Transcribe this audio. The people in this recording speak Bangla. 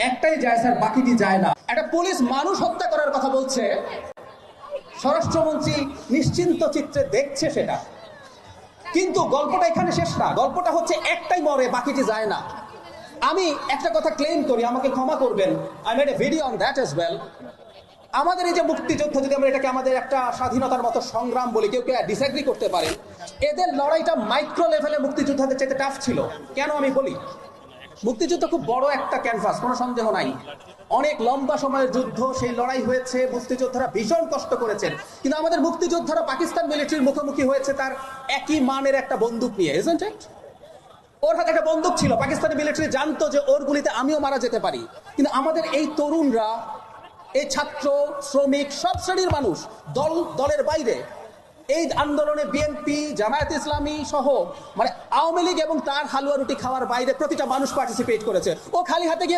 একটাই যায় স্যার, বাকিটি যায় না। একটা পুলিশ মানুষ হত্যা করার কথা বলছে, স্বরাষ্ট্রমন্ত্রী নিশ্চিন্ত চিত্রে দেখছে সেটা, কিন্তু গল্পটা এখানে শেষ না। গল্পটা হচ্ছে একটাই মরে, বাকিটি যায় না। আমি একটা কথা ক্লেম করি, আমাকে ক্ষমা করবেন, I made a video on that as well. আমাদের এই যে মুক্তিযুদ্ধ, যদি আমরা এটাকে আমাদের একটা স্বাধীনতার মতো সংগ্রাম বলি, কেউ কেউ ডিসএগ্রি করতে পারে, এদের লড়াইটা মাইক্রো লেভেলে মুক্তিযোদ্ধাদের চাইতে টাফ ছিল। কেন আমি বলি, মুক্তিযুদ্ধ খুব বড় একটা ক্যানভাস, কোনো সন্দেহ নাই, অনেক লম্বা সময়ের যুদ্ধ, সেই লড়াই হয়েছে, মুক্তিযোদ্ধারা ভীষণ কষ্ট করেছেন। কিন্তু আমাদের মুক্তিযোদ্ধারা পাকিস্তান মিলিটারির মুখোমুখি হয়েছে তার একই মানের একটা বন্দুক নিয়ে, ইজন্ট ইট? ওর হাতে একটা বন্দুক ছিল, পাকিস্তানি মিলিটারি জানতো যে ওর গুলিতে আমিও মারা যেতে পারি। কিন্তু আমাদের এই তরুণরা, এই ছাত্র শ্রমিক সব শ্রেণীর মানুষ, দলের বাইরে, এই আন্দোলনে বিএনপি, জামায়াত ইসলামী সহ, মানে আওয়ামী লীগ এবং তার হালুয়া রুটি খাওয়ার বাইরে প্রতিটা মানুষ পার্টিসিপেট করেছে। ও খালি হাতে গিয়ে